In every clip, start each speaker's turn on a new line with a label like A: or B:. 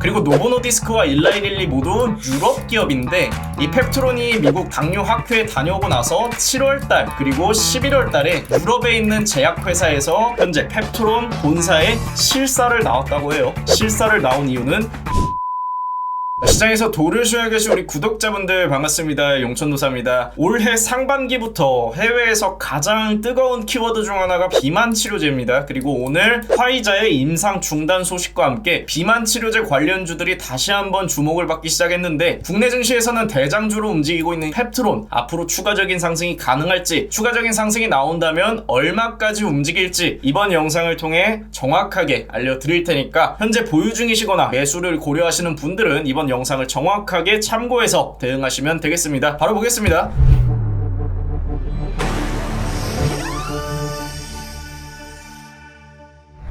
A: 그리고 노보노디스크와 일라이릴리 모두 유럽 기업인데 이 펩트론이 미국 당뇨 학회에 다녀오고 나서 7월달 그리고 11월달에 유럽에 있는 제약회사에서 현재 펩트론 본사에 실사를 나왔다고 해요. 실사를 나온 이유는 시장에서 도를 쉬어 계신 우리 구독자분들 반갑습니다. 용천도사입니다. 올해 상반기부터 해외에서 가장 뜨거운 키워드 중 하나가 비만 치료제입니다. 그리고 오늘 화이자의 임상 중단 소식과 함께 비만 치료제 관련주들이 다시 한번 주목을 받기 시작했는데 국내 증시에서는 대장주로 움직이고 있는 펩트론 앞으로 추가적인 상승이 가능할지, 추가적인 상승이 나온다면 얼마까지 움직일지 이번 영상을 통해 정확하게 알려드릴 테니까 현재 보유 중이시거나 매수를 고려하시는 분들은 이번 영상을 정확하게 참고해서 대응하시면 되겠습니다. 바로 보겠습니다.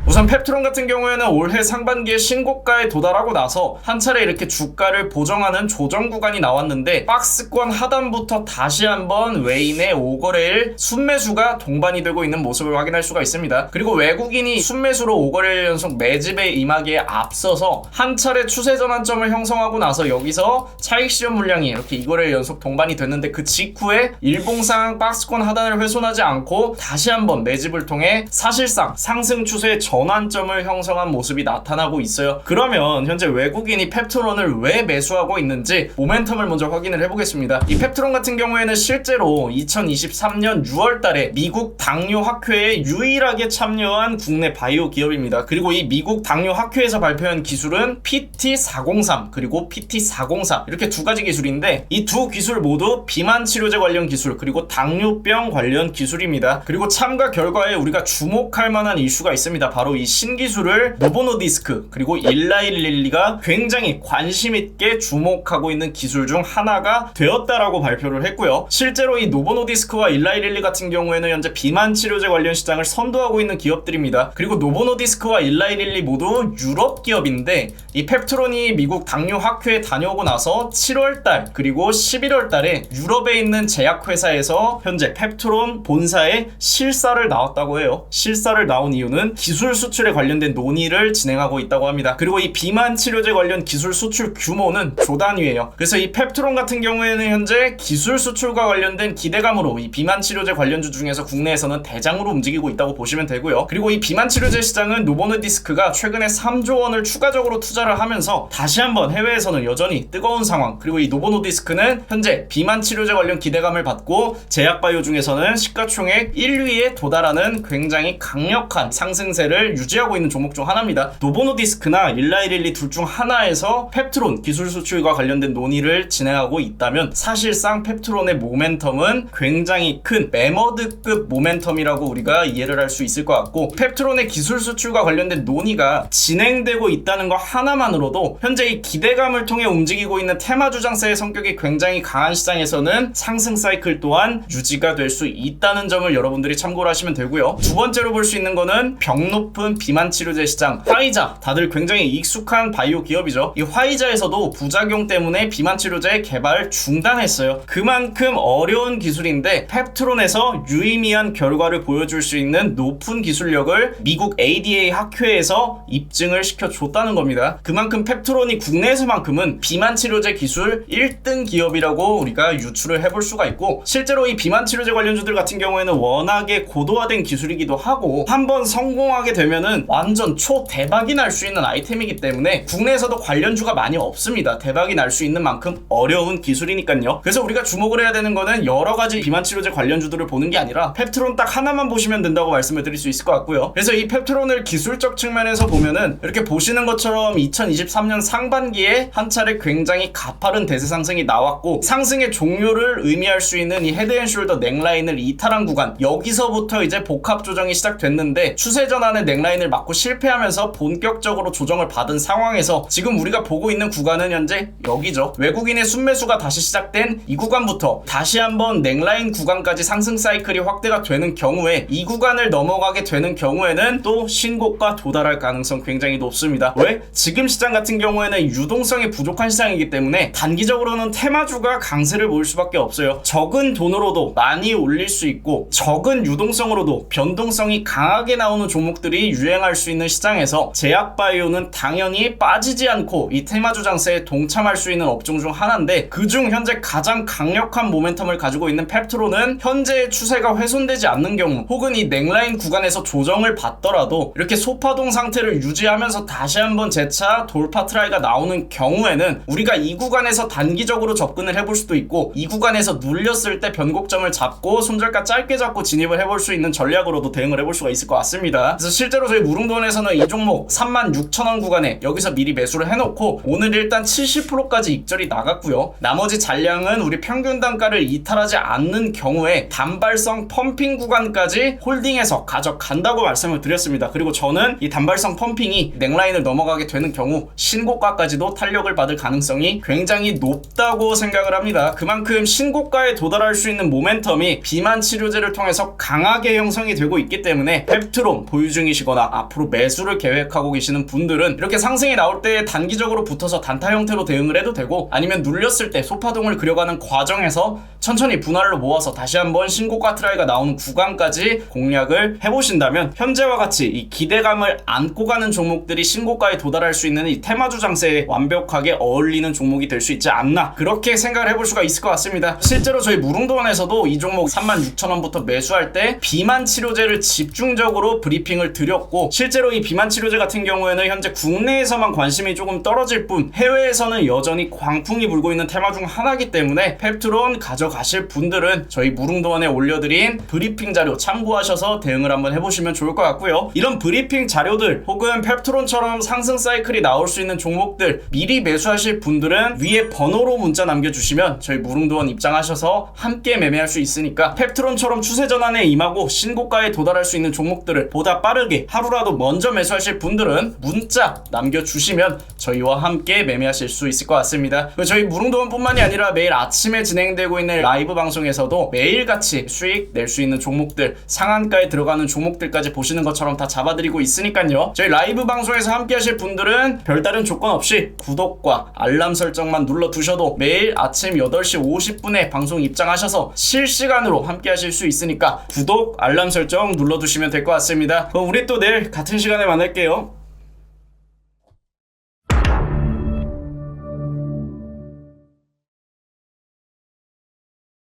A: 우선 펩트론 같은 경우에는 올해 상반기에 신고가에 도달하고 나서 한 차례 이렇게 주가를 보정하는 조정 구간이 나왔는데 박스권 하단부터 다시 한번 외인의 5거래일 순매수가 동반이 되고 있는 모습을 확인할 수가 있습니다. 그리고 외국인이 순매수로 5거래일 연속 매집에 임하기에 앞서서 한 차례 추세 전환점을 형성하고 나서 여기서 차익 시험 물량이 이렇게 2거래일 연속 동반이 됐는데 그 직후에 일봉상 박스권 하단을 훼손하지 않고 다시 한번 매집을 통해 사실상 상승 추세의 전환점을 형성한 모습이 나타나고 있어요. 그러면 현재 외국인이 펩트론을 왜 매수하고 있는지 모멘텀을 먼저 확인을 해보겠습니다. 이 펩트론 같은 경우에는 실제로 2023년 6월달에 미국 당뇨 학회에 유일하게 참여한 국내 바이오 기업입니다. 그리고 이 미국 당뇨 학회에서 발표한 기술은 PT403 그리고 PT404 이렇게 두 가지 기술인데 이 두 기술 모두 비만 치료제 관련 기술 그리고 당뇨병 관련 기술입니다. 그리고 참가 결과에 우리가 주목할 만한 이슈가 있습니다. 바로 이 신기술을 노보노디스크 그리고 일라이릴리가 굉장히 관심있게 주목하고 있는 기술 중 하나가 되었다라고 발표를 했고요. 실제로 이 노보노디스크와 일라이릴리 같은 경우에는 현재 비만 치료제 관련 시장을 선도하고 있는 기업들입니다. 그리고 노보노디스크와 일라이릴리 모두 유럽 기업인데 이 펩트론이 미국 당뇨 학회에 다녀오고 나서 7월달 그리고 11월달에 유럽에 있는 제약회사에서 현재 펩트론 본사에 실사를 나왔다고 해요. 실사를 나온 이유는 기술 수출에 관련된 논의를 진행하고 있다고 합니다. 그리고 이 비만 치료제 관련 기술 수출 규모는 조 단위예요. 그래서 이 펩트론 같은 경우에는 현재 기술 수출과 관련된 기대감으로 이 비만 치료제 관련주 중에서 국내에서는 대장으로 움직이고 있다고 보시면 되고요. 그리고 이 비만 치료제 시장은 노보노디스크가 최근에 3조 원을 추가적으로 투자를 하면서 다시 한번 해외에서는 여전히 뜨거운 상황, 그리고 이 노보노디스크는 현재 비만 치료제 관련 기대감을 받고 제약바이오 중에서는 시가총액 1위에 도달하는 굉장히 강력한 상승세를 유지하고 있는 종목 중 하나입니다. 노보노디스크나 일라이릴리 둘 중 하나에서 펩트론 기술 수출과 관련된 논의를 진행하고 있다면 사실상 펩트론의 모멘텀은 굉장히 큰 매머드급 모멘텀이라고 우리가 이해를 할 수 있을 것 같고, 펩트론의 기술 수출과 관련된 논의가 진행되고 있다는 것 하나만으로도 현재 이 기대감을 통해 움직이고 있는 테마 주장세의 성격이 굉장히 강한 시장에서는 상승 사이클 또한 유지가 될 수 있다는 점을 여러분들이 참고를 하시면 되고요. 두 번째로 볼 수 있는 거는 병 높은 비만 치료제 시장 화이자, 다들 굉장히 익숙한 바이오 기업이죠. 이 화이자에서도 부작용 때문에 비만 치료제 개발 중단했어요. 그만큼 어려운 기술인데 펩트론에서 유의미한 결과를 보여줄 수 있는 높은 기술력을 미국 ADA 학회에서 입증을 시켜줬다는 겁니다. 그만큼 펩트론이 국내에서만큼은 비만 치료제 기술 1등 기업이라고 우리가 유추를 해볼 수가 있고, 실제로 이 비만 치료제 관련주들 같은 경우에는 워낙에 고도화된 기술이기도 하고 한번 성공하게 되면은 완전 초대박이 날 수 있는 아이템이기 때문에 국내에서도 관련주가 많이 없습니다. 대박이 날 수 있는 만큼 어려운 기술이니까요. 그래서 우리가 주목을 해야 되는 거는 여러 가지 비만 치료제 관련주들을 보는 게 아니라 펩트론 딱 하나만 보시면 된다고 말씀을 드릴 수 있을 것 같고요. 그래서 이 펩트론을 기술적 측면에서 보면은 이렇게 보시는 것처럼 2023년 상반기에 한 차례 굉장히 가파른 대세 상승이 나왔고, 상승의 종료를 의미할 수 있는 이 헤드앤숄더 넥라인을 이탈한 구간, 여기서부터 이제 복합 조정이 시작됐는데 추세 전환의 넥라인을 맞고 실패하면서 본격적으로 조정을 받은 상황에서 지금 우리가 보고 있는 구간은 현재 여기죠. 외국인의 순매수가 다시 시작된 이 구간부터 다시 한번 넥라인 구간까지 상승 사이클이 확대가 되는 경우에, 이 구간을 넘어가게 되는 경우에는 또 신고가 도달할 가능성 굉장히 높습니다. 왜? 지금 시장 같은 경우에는 유동성이 부족한 시장이기 때문에 단기적으로는 테마주가 강세를 보일 수밖에 없어요. 적은 돈으로도 많이 올릴 수 있고 적은 유동성으로도 변동성이 강하게 나오는 종목들이 다시 유행할 수 있는 시장에서 제약바이오는 당연히 빠지지 않고 이 테마주 장세에 동참할 수 있는 업종 중 하나인데, 그중 현재 가장 강력한 모멘텀을 가지고 있는 펩트론은 현재의 추세가 훼손되지 않는 경우, 혹은 이 넥라인 구간에서 조정을 받더라도 이렇게 소파동 상태를 유지하면서 다시 한번 재차 돌파 트라이가 나오는 경우에는 우리가 이 구간에서 단기적으로 접근을 해볼 수도 있고, 이 구간에서 눌렸을 때 변곡점을 잡고 손절가 짧게 잡고 진입을 해볼 수 있는 전략으로도 대응을 해볼 수가 있을 것 같습니다. 그래서 실제로 저희 무릉도원에서는 이 종목 36,000원 구간에 여기서 미리 매수를 해놓고 오늘 일단 70%까지 익절이 나갔고요. 나머지 잔량은 우리 평균 단가를 이탈하지 않는 경우에 단발성 펌핑 구간까지 홀딩해서 가져간다고 말씀을 드렸습니다. 그리고 저는 이 단발성 펌핑이 넥라인을 넘어가게 되는 경우 신고가까지도 탄력을 받을 가능성이 굉장히 높다고 생각을 합니다. 그만큼 신고가에 도달할 수 있는 모멘텀이 비만 치료제를 통해서 강하게 형성이 되고 있기 때문에 펩트론 보유 중이시거나 앞으로 매수를 계획하고 계시는 분들은 이렇게 상승이 나올 때 단기적으로 붙어서 단타 형태로 대응을 해도 되고, 아니면 눌렸을 때 소파동을 그려가는 과정에서 천천히 분할로 모아서 다시 한번 신고가 트라이가 나오는 구간까지 공략을 해보신다면 현재와 같이 이 기대감을 안고 가는 종목들이 신고가에 도달할 수 있는 이 테마주 장세에 완벽하게 어울리는 종목이 될 수 있지 않나, 그렇게 생각을 해볼 수가 있을 것 같습니다. 실제로 저희 무릉도원에서도 이 종목 36,000원부터 매수할 때 비만 치료제를 집중적으로 브리핑을 드렸고, 실제로 이 비만 치료제 같은 경우에는 현재 국내에서만 관심이 조금 떨어질 뿐 해외에서는 여전히 광풍이 불고 있는 테마 중 하나이기 때문에 펩트론 가져가실 분들은 저희 무릉도원에 올려드린 브리핑 자료 참고하셔서 대응을 한번 해보시면 좋을 것 같고요. 이런 브리핑 자료들 혹은 펩트론처럼 상승 사이클이 나올 수 있는 종목들 미리 매수하실 분들은 위에 번호로 문자 남겨주시면 저희 무릉도원 입장하셔서 함께 매매할 수 있으니까, 펩트론처럼 추세 전환에 임하고 신고가에 도달할 수 있는 종목들을 보다 빠르게 하루라도 먼저 매수하실 분들은 문자 남겨주시면 저희와 함께 매매하실 수 있을 것 같습니다. 저희 무릉도원 뿐만이 아니라 매일 아침에 진행되고 있는 라이브 방송에서도 매일같이 수익 낼 수 있는 종목들, 상한가에 들어가는 종목들까지 보시는 것처럼 다 잡아드리고 있으니까요. 저희 라이브 방송에서 함께 하실 분들은 별다른 조건 없이 구독과 알람 설정만 눌러두셔도 매일 아침 8시 50분에 방송 입장하셔서 실시간으로 함께 하실 수 있으니까 구독, 알람 설정 눌러두시면 될 것 같습니다. 그럼 우리 또 내일 같은 시간에 만날게요.